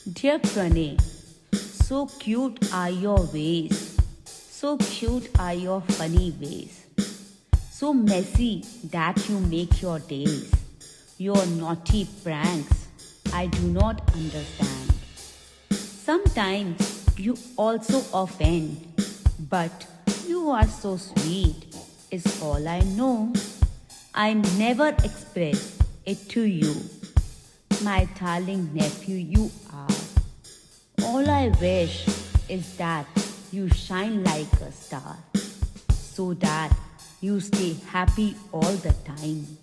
Dear Pranay, so cute are your ways. So cute are your funny ways. So messy that you make your days. Your naughty pranks, I do not understand. Sometimes you also offend, but you are so sweet, is all I know. I never express it to you. My darling nephew, you are. All I wish is that you shine like a star so that you stay happy all the time.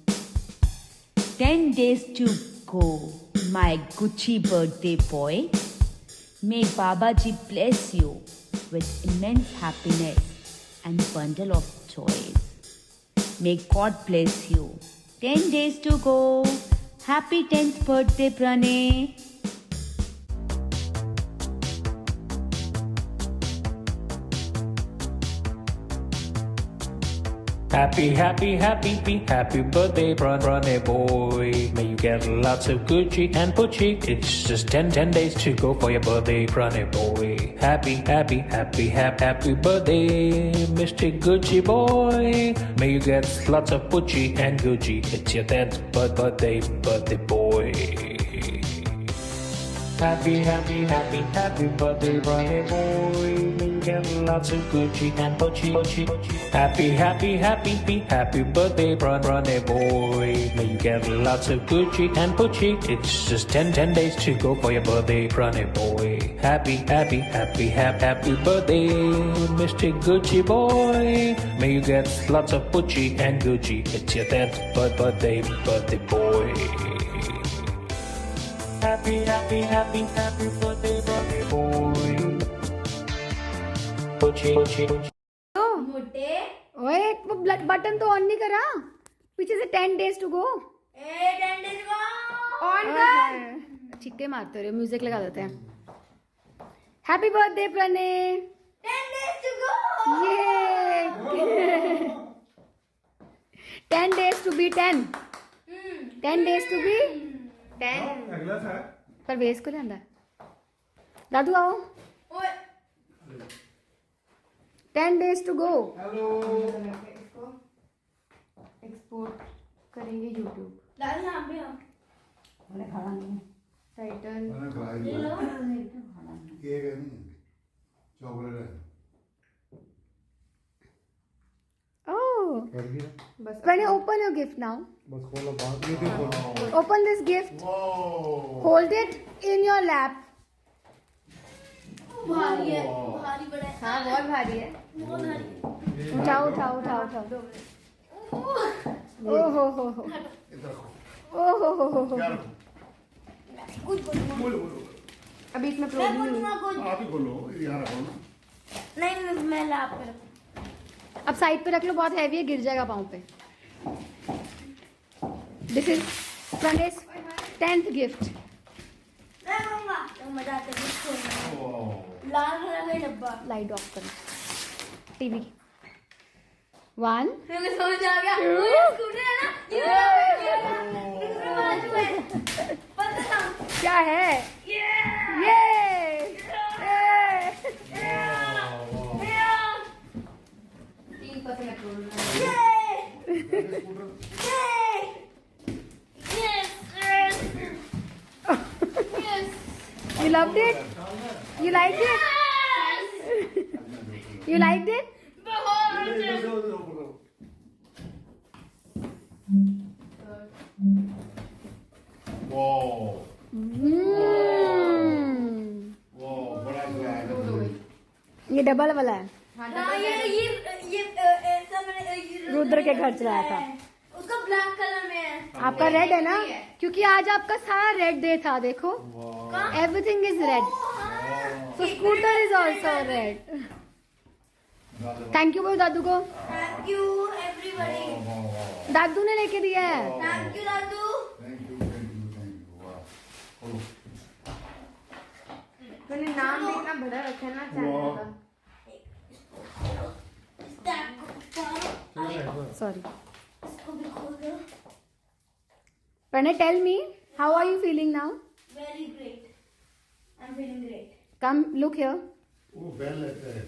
10 days to go, my Gucci birthday boy. May Babaji bless you with immense happiness and bundle of joys. May God bless you. 10 days to go. Happy 10th birthday, Pranay. Happy birthday, Brunny boy. May you get lots of Gucci and Pucci. It's just 10 days to go for your birthday, Brunny boy. Happy birthday, Mr. Gucci boy. May you get lots of Pucci and Gucci. It's your 10th birthday boy. Happy birthday, Brunny boy. May you get lots of Gucci and Pucci. Happy birthday, Brunny boy. May you get lots of Gucci and Pucci. It's just 10 days to go for your birthday, Brunny boy. Happy birthday, Mr. Gucci boy. May you get lots of Pucci and Gucci. It's your 10th birthday boy. Happy birthday, Brunny boy. Pucci. मोटे ओए वो button तो on नहीं करा पीछे से 10 days to go 10 days को on कर छिक्के मारते रहे म्यूजिक लगा देते हैं happy birthday Pranay 10 days to go ये 10 days to be 10 10 days to be 10 पर वेस को लेंदा दादू आओ ओए 10 days to go हेलो इसको एक्सपोर्ट करेंगे YouTube लाल यहां पे हम मैंने खाना नहीं टाइटल मैंने खिलाई ले लो केक है नहीं चॉकलेट है ओह बस Pranay open your gift now बस खोलो बात ये भी खोलो open this gift wow hold it in your lap भारी है भारी बड़ा है हाँ बहुत भारी है बहुत भारी है उठाओ ओहो हो इधर रखो ओहो हो क्या रखो कुछ बोलो बोलो अभी इसमें मैं प्रॉब्लम बोलूंगा कुछ आप ही खोलो यहाँ रखो ना नहीं मैं लाप पे रखूं अब साइड पे रख लो बहुत हैवी है गिर जाएगा पाँव पे दिस इज प्रणय's 10th गिफ्ट मैं लूंगा तो मजा आता है इसको वाओ लाल कलर का डब्बा लाइट ऑफ करो टीवी 1 मेरे को समझ आ गया वो स्कूटर है ना ये पता था क्या है ये You loved it? You liked it? You liked it? Wow Hmm. Wow बड़ा ग्लैड है ये डबल वाला है हाँ ये ऐसा मैंने रुद्र के घर चलाया था उसका ब्लैक कलर में है आपका रेड है ना क्योंकि आज आपका सारा रेड डे था देखो everything is red so scooter is also red thank you बोलो दादू को थैंक यू एवरीबॉडी दादू ने लेके दिया है thank you Dadu thank you वाह खोलो मैंने नाम देखना बड़ा रखा है ना चैनल का सॉरी इसको भी खोल दो Pranay tell me how are you feeling now very great I'm feeling great. Come, look here. वो बेल लेते हैं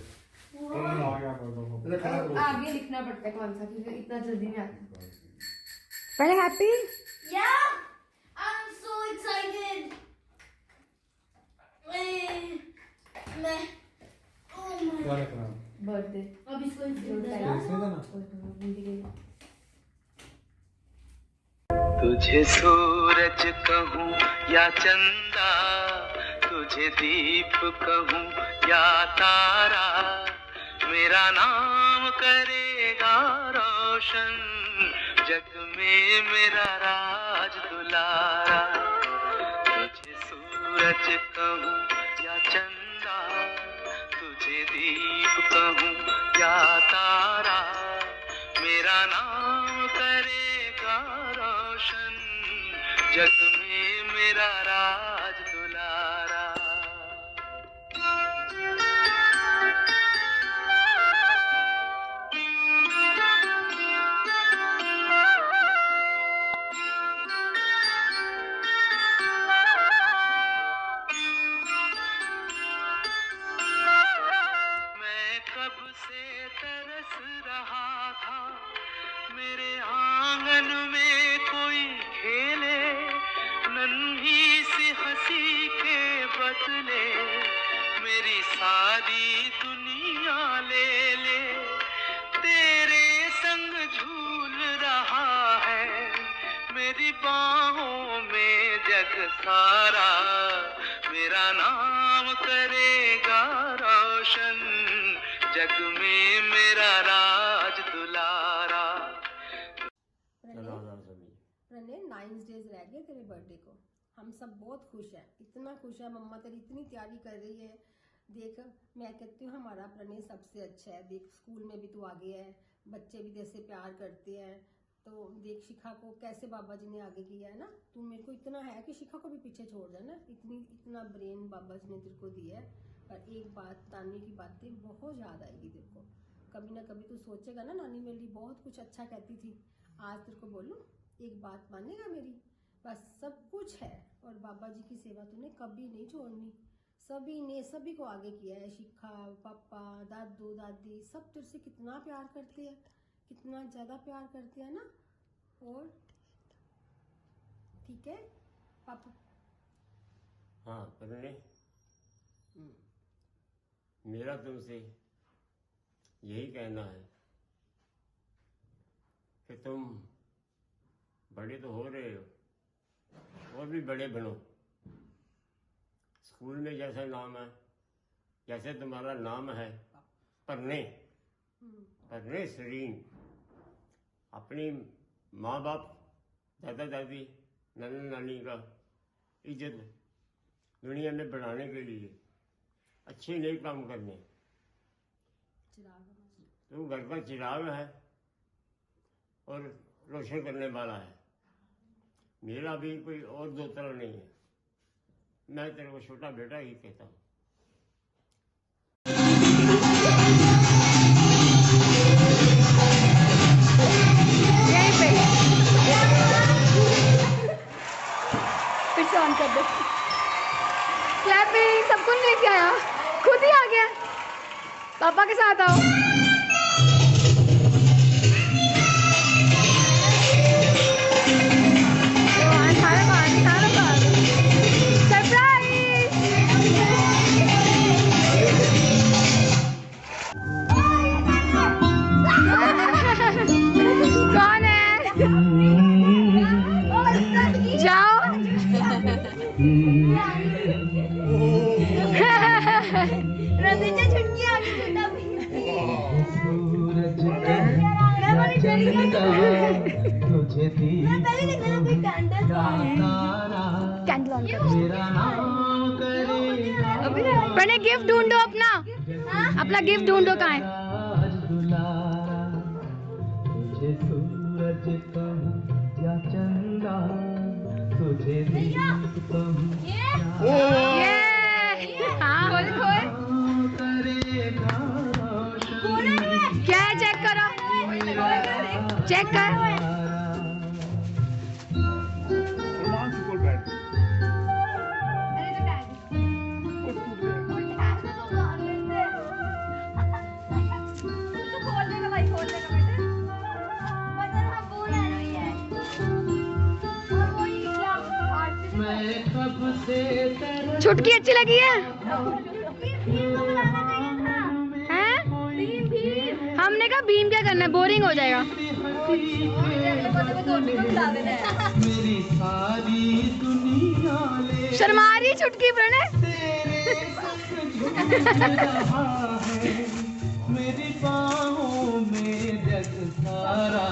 आ गया बोलो। इधर खड़ा करो आगे लिखना पड़ता है कौन सा, क्योंकि इतना जल्दी नहीं आता। पहले happy. Yeah, I'm so excited. मैं oh my क्या लिखना? बर्थडे अब इसको कैसे देना? तुझे सूरज कहूँ या चंदा, तुझे दीप कहूँ या तारा, मेरा नाम करेगा रोशन, जग में मेरा राज दुलारा। तुझे सूरज कहूँ या चंदा, तुझे दीप कहूँ या तारा, मेरा नाम करेगा रोशन, जग में मेरा राज दुलारा। मैं कब से तरस रहा था, मेरे आंगन में कोई खेले, नन्ही सी हंसी के बदले मेरी सारी दुनिया ले ले। तेरे संग झूल रहा है मेरी बाहों में जग सारा, मेरा नाम करेगा रोशन, जग में मेरा राज दुलारा। प्रणय 9 डेज रह गए तेरे बर्थडे को। हम सब बहुत खुश हैं, इतना खुश है। मम्मा तेरी इतनी तैयारी कर रही है। देख, मैं कहती हूँ हमारा प्रणय सबसे अच्छा है। देख, स्कूल में भी तू आगे है, बच्चे भी जैसे प्यार करते हैं। तो देख, शिखा को कैसे बाबा जी ने आगे किया है ना। तू मेरे को इतना है कि शिखा को भी पीछे छोड़ देना। इतना ब्रेन बाबा जी ने तेरे को दिया है। पर एक बात, नानी की बातें बहुत याद आएगी तेरे को। कभी ना कभी तू सोचेगा ना, नानी मेरे लिए बहुत कुछ अच्छा कहती थी। आज तेरे को बोलूं, एक बात मानेगा मेरी, बस सब कुछ है और बाबा जी की सेवा तूने कभी नहीं छोड़नी। सभी ने सभी को आगे किया है। शिखा, पापा, दादू, दादी सब तेरे से कितना प्यार करते हैं, कितना ज़्यादा प्यार करते हैं ना। और ठीक है पापा। हाँ प्रणय, मेरा तुमसे यही कहना है कि तुम बड़े तो हो रहे हो और भी बड़े बनो। स्कूल में जैसा नाम है, जैसे तुम्हारा नाम है प्रणय, प्रणय सरीन, अपनी माँ बाप, दादा दादी, नाना नानी का इज्जत दुनिया में बढ़ाने के लिए अच्छे नए काम करने। तू घर का चिराग है और रोशन करने वाला है। मेरा भी कोई और दो तरह नहीं है। मैं तेरे को छोटा बेटा ही कहता हूँ। यहीं पे फिर से ऑन कर दो। क्लैपिंग सबको लेके आया, खुद ही आ गया। पापा के साथ आओ। कौन है? जाओ। रंजीता छुटकी आ गई, छोटा भैया। मैं बड़ी चली गई। मैं पहले देखा ना कोई कैंडल कैंडल ऑन कर। प्रणय गिफ्ट ढूंढो अपना। अपना गिफ्ट ढूंढो, कहाँ है? तुझे सूरज कहूँ या चंदा, तुझे दीप कहूँ ये हाँ, खोल खोल। क्या है, चेक करो, चेक कर। कब से तरस छुटकी अच्छी लगी है? हैं? हमने कहा भीम क्या करना है, बोरिंग हो जाएगा। मेरी सारी दुनिया ले शर्मा रही छुटकी प्रणय। तेरे संग झूम रहा है, मेरी बाहों में जग सारा,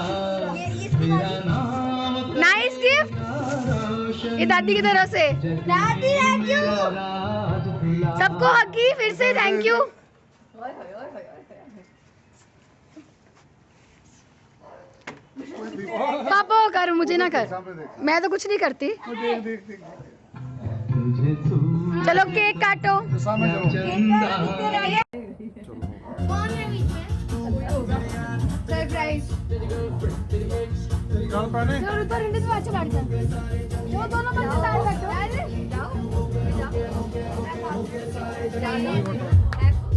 मेरा नाम नाइस गिफ्ट, रोशन, ये दादी की तरफ से। दादी थैंक यू, राज भुला सबको हकी फिर से थैंक यू। पापा को कर, मुझे ना कर, मैं तो कुछ नहीं करती। तुझे सूरज चलो केक काटो। चंदा सरप्राइज जो ऊपर इंडिस में अच्छा बैठता है, जो दोनों बच्चे साथ बैठो।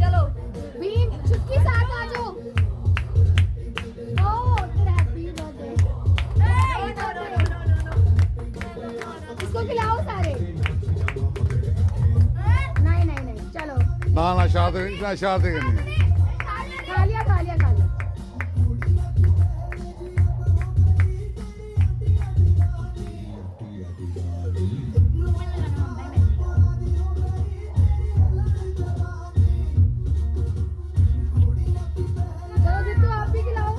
चलो भीम छुटकी साथ आ जाओ। ओ तेरा हैप्पी बर्थडे, इसको खिलाओ सारे। नहीं नहीं नहीं, चलो ना शादी इतना शादी नहीं खा लिया खा लिया खा लिया। चलो जितू आप भी खिलाओ।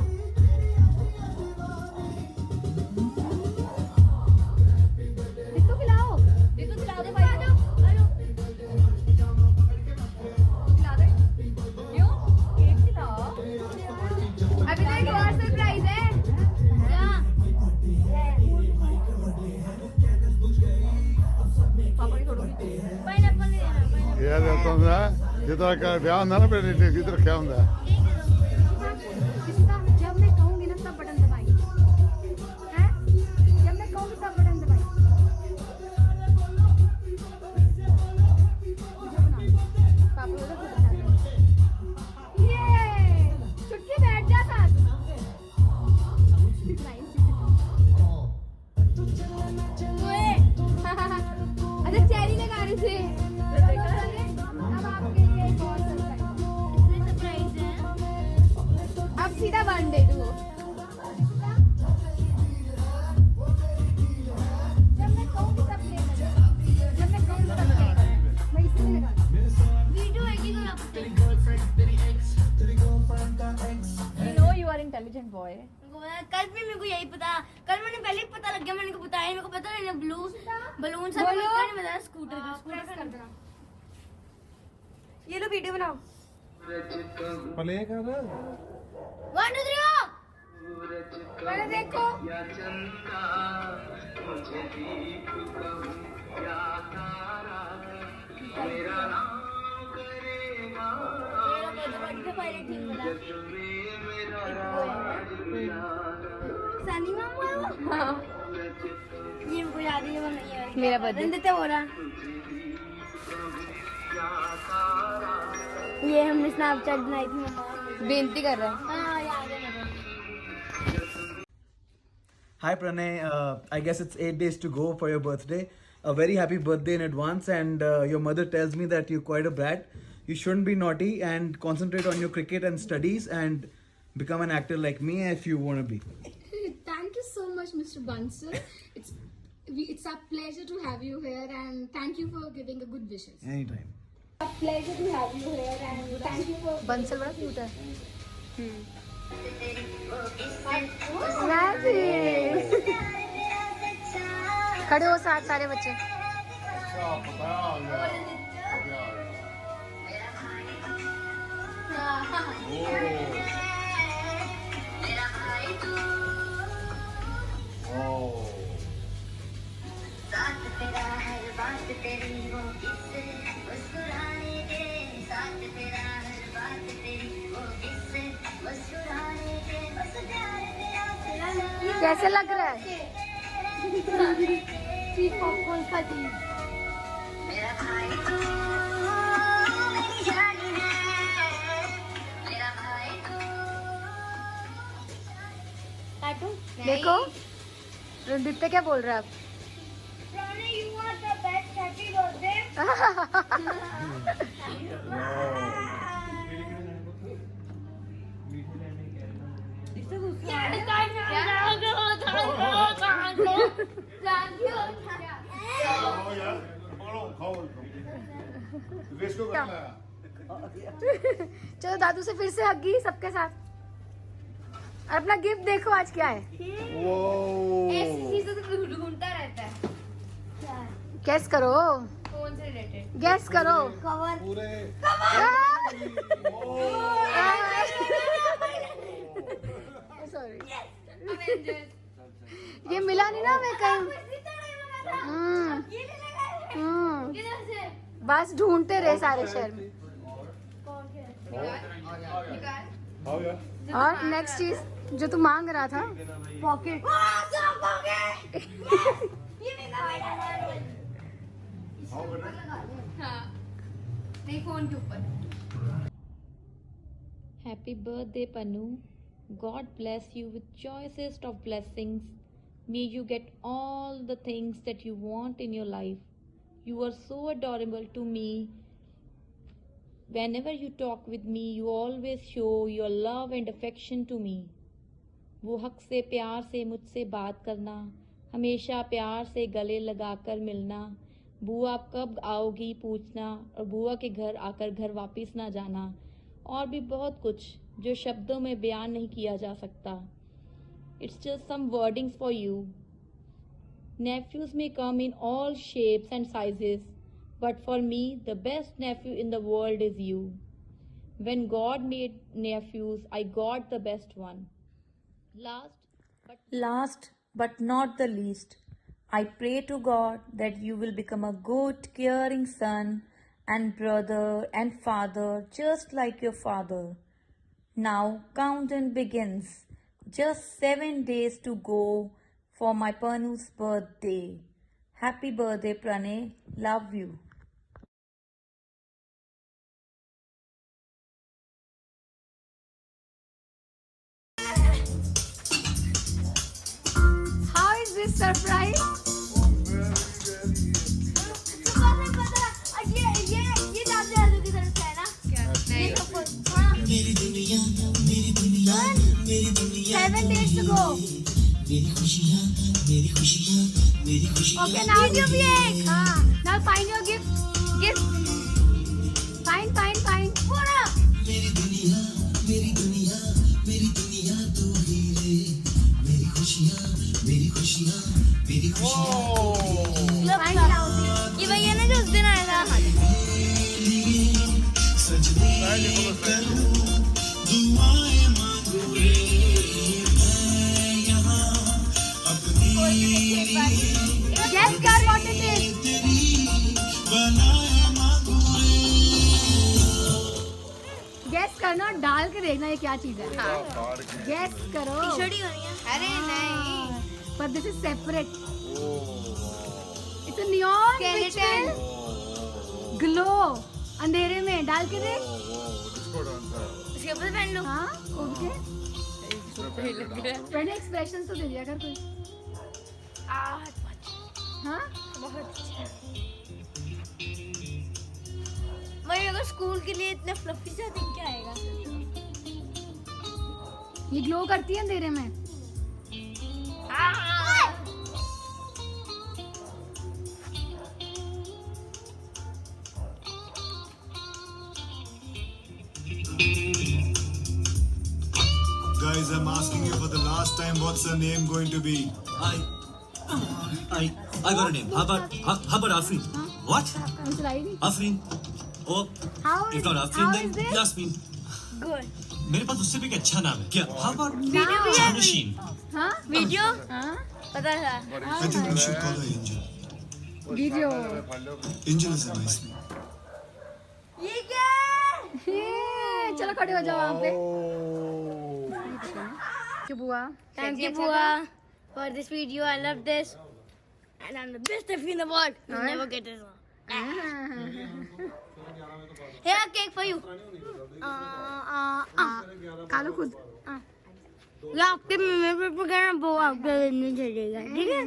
जितू खिलाओ, जितू खिला दो भाई, आ जाओ आ जाओ, खिला दे। क्यों केक खिलाओ, अभी तो एक और सरप्राइज है। क्या? पापा की फोटो पाइनएप्पल ले आना। ये तुमने जितना का ब्याह होता ना पहले इधर क्या होता है जब मैं कहूंगी ना तब बटन दबाएंगे, हैं? जब मैं कहूंगी तब बटन दबाएंगे। पापा उधर खुद बता दो। ये छुटकी बैठ जा साथ। अच्छा चेरी लगा रही थी। अब आपके लिए एक और सरप्राइज है। अब सीधा 1 डे टू हो। जब मैं कहूँगी तब प्ले करें, जब मैं कहूँगी तब प्ले करें। मैं इसलिए लगा वीडियो एक ही You know you are intelligent boy. कल भी मेरे को यही पता, कल मैंने पहले ही पता लग गया, मैंने को बताया, मेरे को पता नहीं ब्लू बलून सब नहीं बताया, स्कूटर का स्कूटर कर देना। ये लो वीडियो बनाओ। प्ले कर 1 2 3 मैंने देखो या चंदा, मुझे दीप कहूं या तारा, मेरा नाम करेगा जश्न मेरा राज बुलाना। सनी मामा हाँ ये मुझे याद है, ये मेरा बर्थडे देते हो रहा, ये हमने स्नैपचैट बनाई थी मम्मा। बेनती कर रहा है। हाँ याद है मुझे। Hi Pranay, I guess it's 8 days to go for your birthday. A very happy birthday in advance, and your mother tells me that you're quite a brat. You shouldn't be naughty and concentrate on your cricket and studies and become an actor like me if you want to be. Thank you so much, Mr. Bansal. It's a pleasure to have you here, and thank you for giving a good wishes. Anytime. A pleasure to have you here, and thank you for. Bansal बड़ा cute है. खड़े हो साथ सारे बच्चे। कैसे लग रहा है? पॉपकॉर्न खाती। देखो दित्ते क्या बोल रहा है आप? You are the best खाओ यार, पकड़ो, खाओ। वेस्ट को करना है। चलो दादू से फिर से हगी सबके साथ। और अपना गिफ्ट देखो आज क्या है। ऐसी चीजों तो ढूंढता रहता है। गैस करो, फोन से रिलेटेड। गैस करो। कवर। पूरे सॉरी, ये मिला नहीं ना हमें कहीं। बस ढूंढते रहे सारे शहर में। खाओ यार। और नेक्स्ट चीज जो तू मांग रहा था, पॉकेट। नहीं, फोन के ऊपर। Happy birthday, Panu. God bless you with choicest of blessings. May you get all the things that you want in your life. You are so adorable to me. Whenever you talk with me, you always show your love and affection to me. वो हक से प्यार से मुझसे बात करना, हमेशा प्यार से गले लगाकर मिलना, बुआ आप कब आओगी पूछना, और बुआ के घर आकर घर वापस ना जाना, और भी बहुत कुछ जो शब्दों में बयान नहीं किया जा सकता. It's just some wordings for you. Nephews may come in all shapes and sizes, but for me, the best nephew in the world is you. When God made nephews, I got the best one. Last but not the least, I pray to God that you will become a good, caring son and brother and father, just like your father. Now, countdown begins. Just 7 days to go for my Panu's birthday. Happy birthday, Pranay. Love you. How is this surprise? ये दादी की तरफ से है ना? ये तो हाँ। 7 days to go. Okay, now video भी है एक। हाँ, now find your gift. Find. पूरा। Find out. ये भैया ने जो उस दिन आया था। Guess कर what it is. Guess करना और डाल के देखना ये क्या चीज है. Guess करो. टी-शर्ट ही बनी है। अरे नहीं। But this is separate. It's a neon which will glow. अंधेरे में डाल के देख. इसके ऊपर पहन लो। हाँ, ओके. मैंने एक्सप्रेशन तो दे दिया कर कोई. हाँ? बहुत अच्छा। भाई अगर स्कूल के लिए इतने फ्लफी सा दिन क्या आएगा? ये ग्लो करती है अंधेरे में. Guys, I'm asking you for the last time, what's the name going to be? I got a name. How about Afrin? What? चलाई नहीं. Afrin? Oh, How if not is Afrin, then this? Yasmin. Good. मेरे पास उससे भी एक अच्छा नाम है. क्या? How about वीडियो भी है। Janasheen? हाँ? वीडियो? हाँ? पता था। I think we should call her Angel. Video. Angel is a nice name. ये क्या है? चलो खड़े हो जाओ वहाँ पे. क्यों बुआ? Thank you, Bua, for this video. I love this. And I'm the best nephew in the world. You'll never get this one. Here, cake for you. खा लो खुद. ये आपके मेरे पे कहना वो आपके नहीं चलेगा, ठीक है?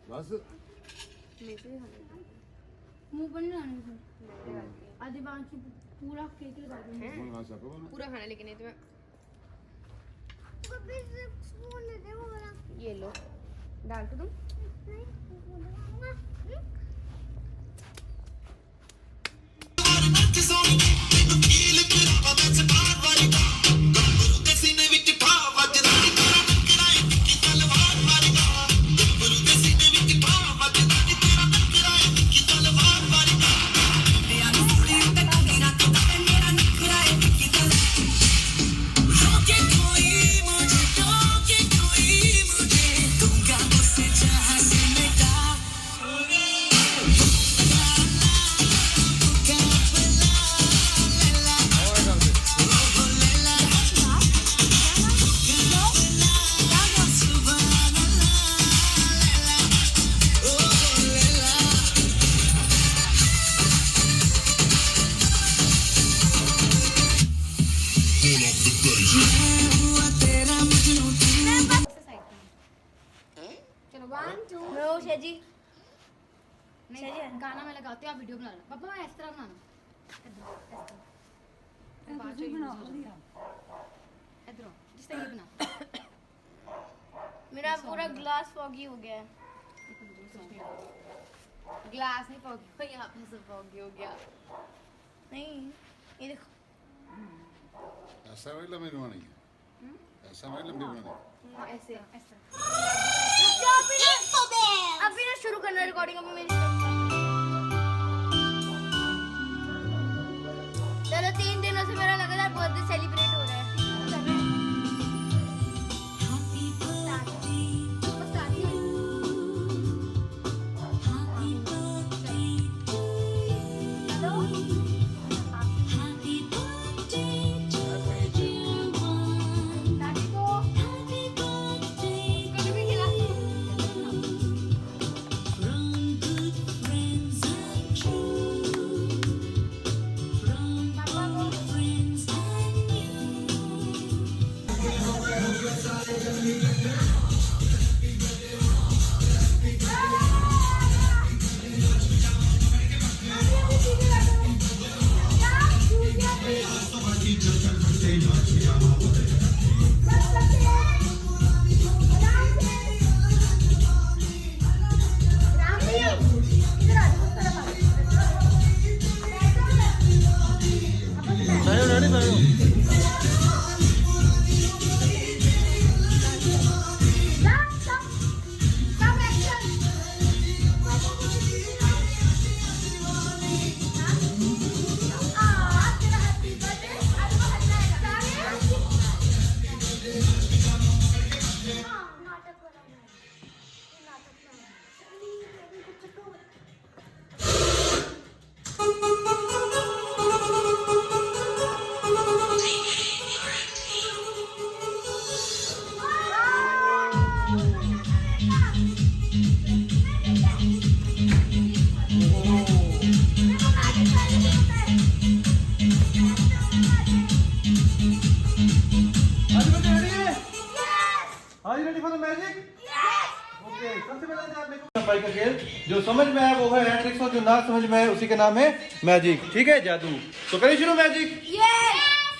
बस मुंह पर नहीं आने आधे बाकी पूरा केक लगा दूंगी पूरा खाना लेकिन नहीं तो मैं ये लो डाल के दूं गाना मैं लगाती हूँ आप वीडियो बनाना पापा मैं इस तरह बनाना इधर जिस तरह ये बना मेरा पूरा ग्लास फॉगी हो गया है ग्लास नहीं फॉगी यहाँ पे सब फॉगी हो गया नहीं ये देखो ऐसा भाई लंबी बनानी है ऐसा भाई लंबी बनानी ऐसे ऐसे अभी ना शुरू करना रिकॉर्डिंग अभी मेरी चलो 3 दिनों से मेरा लगातार बर्थडे सेलिब्रेट हो रहा है जो समझ में आया वो है ट्रिक्स और जो ना समझ में आया उसी का नाम है मैजिक। ठीक है जादू। तो करिए शुरू मैजिक।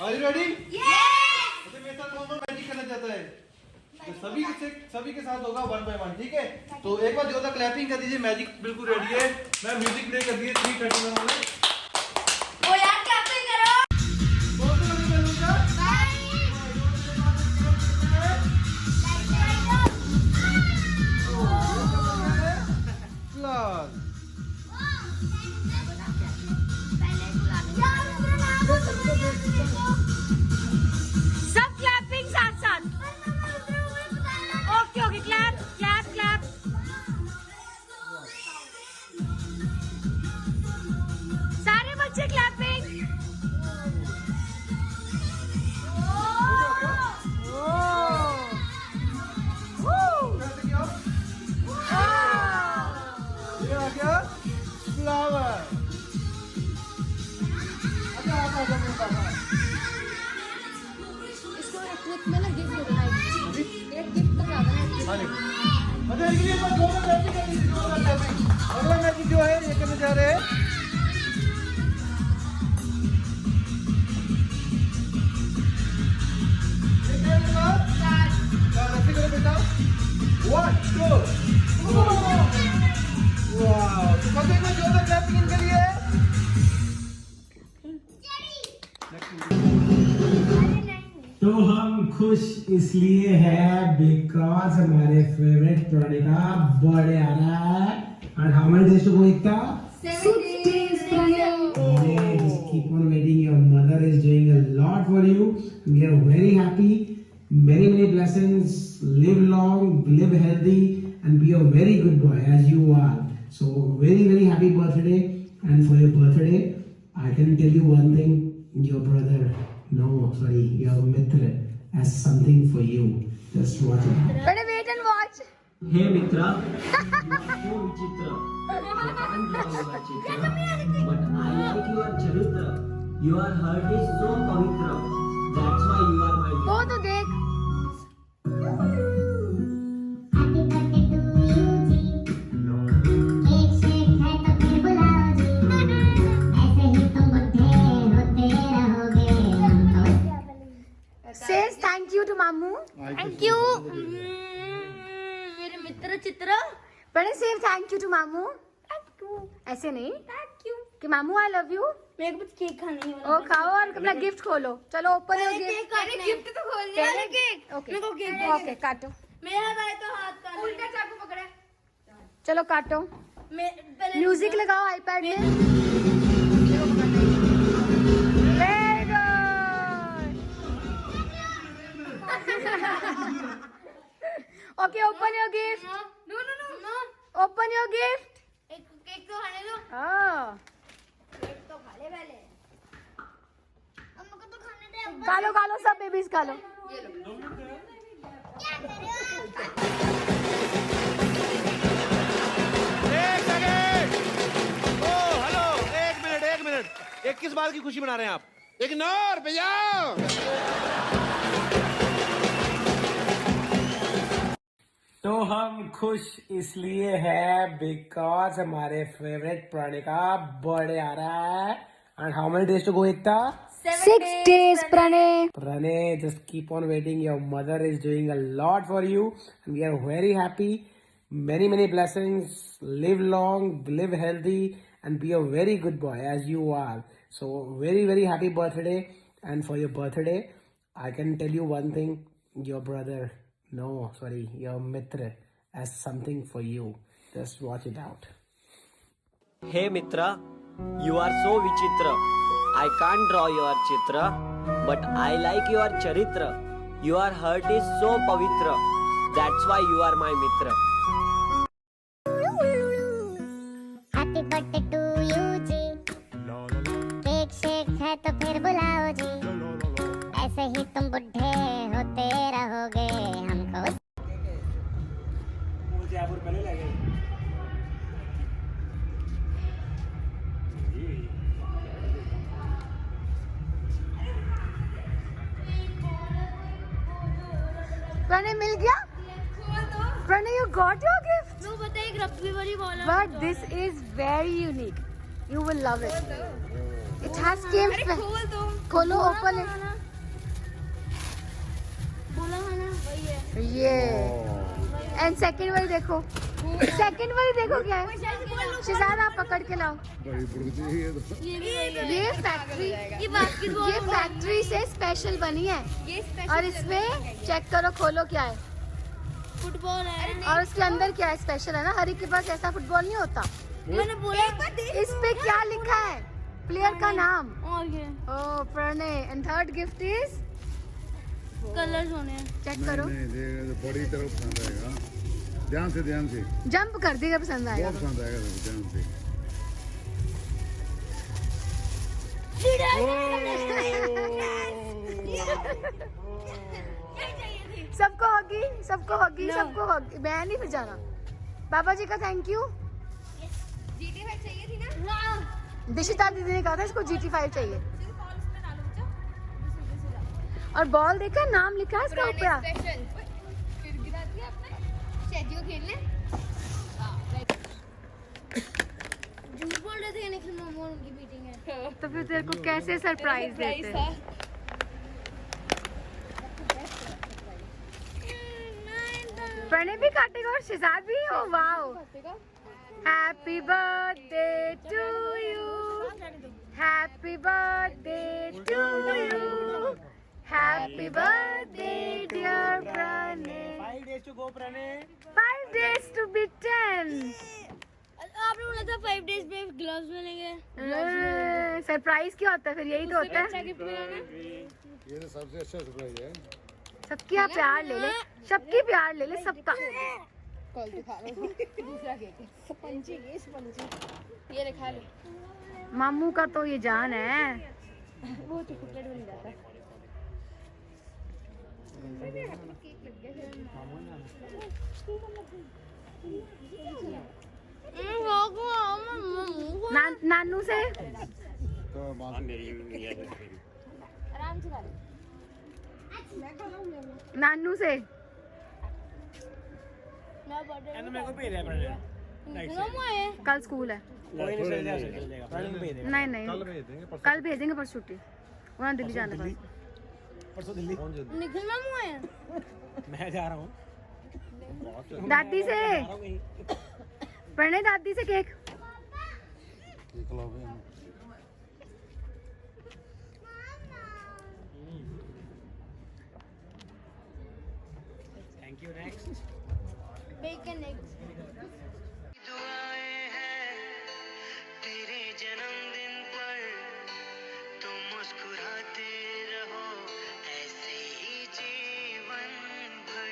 Are you ready? मेरे साथ कौन मैजिक करना चाहता है? तो सभी के साथ होगा 1 by 1। ठीक है तो एक बार जोरदार क्लैपिंग कर दीजिए। मैजिक बिल्कुल रेडी है। मैं म्यूजिक प्ले कर दिए 3:31 में। ओ यार क्लैपिंग करो। सब क्लैपिंग साथ साथ। Okay okay clap clap clap. सारे बच्चे क्लैपिंग। ये आ गया फ्लावर। इसको एक में ना गिफ्ट देना है। एक गिफ्ट तो ज्यादा है। मतलब इनके लिए बस जोरदार क्लैपिंग करनी है, जोरदार क्लैपिंग। अगला मैजिक जो है ये करने जा रहे हैं। ऐसे करो बेटा। 1 2 वाह, तो कभी में जोरदार क्लैपिंग इनके लिए। तो हम खुश इसलिए है बिकॉज हमारे फेवरेट प्राणी का बर्थडे आ रहा है। And how many days to go, Ekta? 6 days, Pranay. Just keep on waiting. Your mother is doing a lot for you. We are very happy. Many, many blessings. Live long, live healthy, and be a very good boy as you are. So, very, very happy birthday. And for your birthday, I can tell you one thing. Your brother, no, sorry, your Mitra has something for you. Just watch it. Better wait and watch. Hey Mitra, you are so Vichitra. I can't draw your Chitra, but I like your Charitra. Your heart is so Pavitra. That's why you are my वो तो देख। Says thank you to मामू। Thank you मेरे मित्र चित्र। प्रणय से thank you to मामू। ऐसे नहीं, थैंक यू कि मामू आई लव यू। मेरे को कुछ केक खाना है। ओ खाओ और अपना गिफ्ट खोलो। चलो ओपन योर गिफ्ट। गिफ्ट तो खोल दिया पहले केक। ओके मेरे को केक ओके काटो। मेरे हाथ आए तो हाथ का उल्टा चाकू पकड़े। चलो काटो। पहले म्यूजिक लगाओ आईपैड में। Very good. Okay open your gift. No no no no open your gift. एक केक तो खाने दो। हाँ केक तो खा ले पहले। हमको तो खाने दे। खा लो सब बेबीज खा लो। ये लो। क्या कर रहे हो? हेलो, एक मिनट। एक किस बात की खुशी मना रहे हैं आप? इग्नोर भैया। तो हम खुश इसलिए है बिकॉज हमारे फेवरेट प्राणी का बर्थडे आ रहा है। And how many days to go, Ekta? 6 days, Pranay. Pranay, just keep on waiting. Your mother is doing a lot for you. And we are very happy. Many, many blessings. Live long, live healthy, and be a very good boy as you are. So, very, very happy birthday. And for your birthday, I can tell you one thing. Your brother, no, sorry, your Mitra has something for you. Just watch it out. Hey Mitra, you are so Vichitra. I can't draw your Chitra, but I like your Charitra. Your heart is so Pavitra. That's why you are my Mitra. Happy birthday to you जी। Cake shake है तो फिर बुलाओ जी। ऐसे ही तुम बुढ़े होते रहोगे हमको। जयपुर पहले ले गए। प्रणय मिल गया? Pranay, you got your gift? No, but एक रग्बी वाली बॉल है। But this is very unique. You will love it. It has came. खोल दो। खोलो, open it. बोला है ना, वही है। ये। And second वाली देखो। Second वाली देखो क्या है? शिजाद आप पकड़ के लाओ। ये फैक्ट्री से स्पेशल बनी है। और इसमें चेक करो, खोलो क्या है। फुटबॉल है। और उसके अंदर क्या है? स्पेशल है ना, हर एक के पास ऐसा फुटबॉल नहीं होता। मैंने बोला इस पे क्या लिखा है? प्लेयर का नाम। Okay. Oh Pranay. And third gift is colours होने हैं। चेक करो। बड़ी तरफ पसंद आएगा। ध्यान से जंप कर देगा, पसंद आएगा। बहुत पसंद आएगा, ध्यान से। सबको होगी। मैं नहीं फिर जाना। बाबा जी का थैंक यू। GT5 चाहिए थी ना? दिशिता दीदी ने कहा था इसको GT5 चाहिए। और बॉल देखा, नाम लिखा है इसका ऊपर। फिर गिरा दिया आपने। शेजी को खेलने। उनकी मीटिंग है। तो फिर तेरे को कैसे सरप्राइज देते? प्रणय भी काटेगा और शिजाद भी। Oh wow, happy birthday to you, happy birthday to you, happy birthday dear Pranay. 5 days to go, Pranay. 5 days to be 10. आपने बोला था 5 डेज पे ग्लव्स मिलेंगे। सरप्राइज क्या होता है फिर? यही तो होता है। ये तो सबसे अच्छा सरप्राइज है। सबकी आप प्यार ले ले, सबकी प्यार ले ले, सबका। कल दिखा रहा हूँ दूसरा केक है। स्पंजी, ये स्पंजी, ये खा ले। मामू का तो ये जान है। वो चॉकलेट बन जाता है। नानू से आराम से खा ले। नानू से मेरे को भेज रहा है कल स्कूल है। कोई नहीं चल जाएगा, प्लानिंग भेज देगा। नहीं कल भेजेंगे, परसों छुट्टी। वहाँ दिल्ली जाना था। परसों दिल्ली निकलना मुँह है। मैं जा रहा हूँ दादी से। प्रणय दादी से cake. Thank you. Next bacon eggs. दुआएं हैं तेरे जन्मदिन पर, तुम मुस्कुराते रहो ऐसे ही जीवन भर।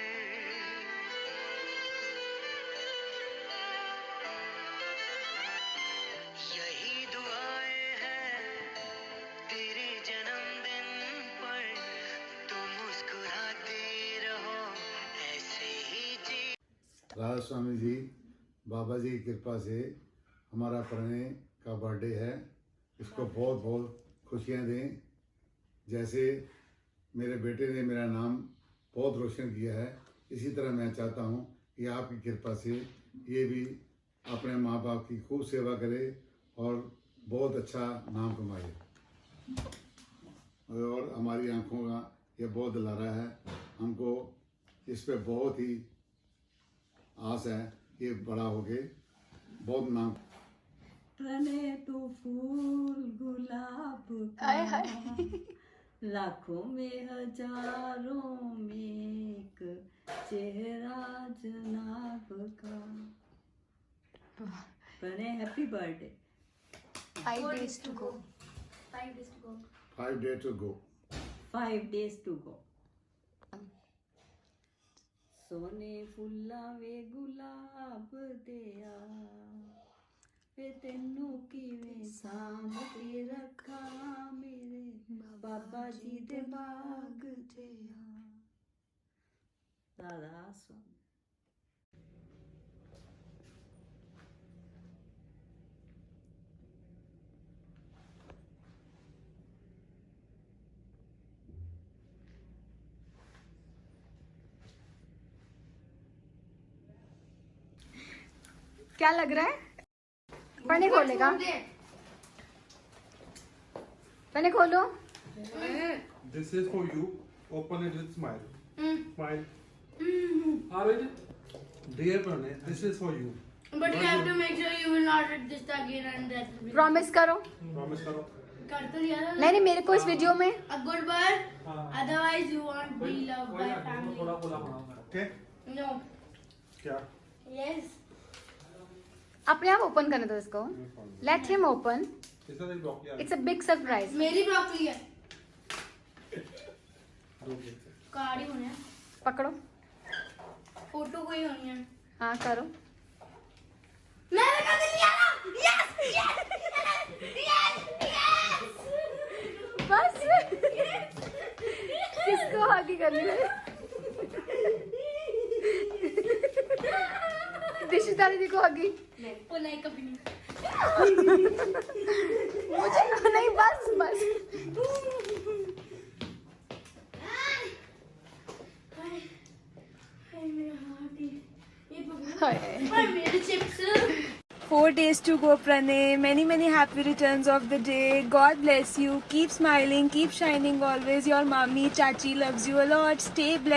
यही दुआएं हैं तेरे जन्मदिन पर, तुम मुस्कुराते रहो ऐसे ही जी। राधा स्वामी जी, बाबा जी की कृपा से हमारा प्रणय का बर्थडे है। इसको बहुत बहुत खुशियाँ दें। जैसे मेरे बेटे ने मेरा नाम बहुत रोशन किया है, इसी तरह मैं चाहता हूँ कि आपकी कृपा से ये भी अपने माँ बाप की खूब सेवा करे और बहुत अच्छा नाम कमाए। और हमारी आंखों का ये बहुत दुलारा है। हमको इस पे बहुत ही आस है कि बड़ा होके बहुत नाम। प्रणय तो फूल गुलाब का, लाखों में हजारों में एक चेहरा जनाब का। Pranay happy birthday. 5 days to go. 5 days to go. 5 days to go. 5 days to go. सोने फुल्ला वे गुलाब दिया, वे तेनू किवें सांभ के रखा मेरे बाबा जी दे बाग जिया। राधा स्वामी। क्या लग रहा है? प्रणय खोलेगा। प्रणय खोलो। This is for you. Open it with smile. Smile. Dear Pranay, this is for you. But you have to make sure you will not read this again and that. Promise करो। Promise करो। कर तो दिया था। नहीं मेरे को इस वीडियो में। A good bird. Otherwise you won't be loved by family. Okay? No. क्या? Yes. अपने आप ओपन करने दो इसको। Let him open. It's a big surprise. मेरी ब्रोकली है। कार्ड ही होने हैं। पकड़ो। फोटो कोई होनी है। हाँ करो। मैं कर लिया ना। Yes yes yes. बस किसको आगे करनी है? दिशिता दीदी को आगे। वो नहीं कभी नहीं। मुझे नहीं बस बस। मेरे chips. 4 more days to go, Pranay. Many, many happy returns of the day. God bless you. Keep smiling, keep shining always. Your mommy, Chachi loves you a lot. Stay blessed.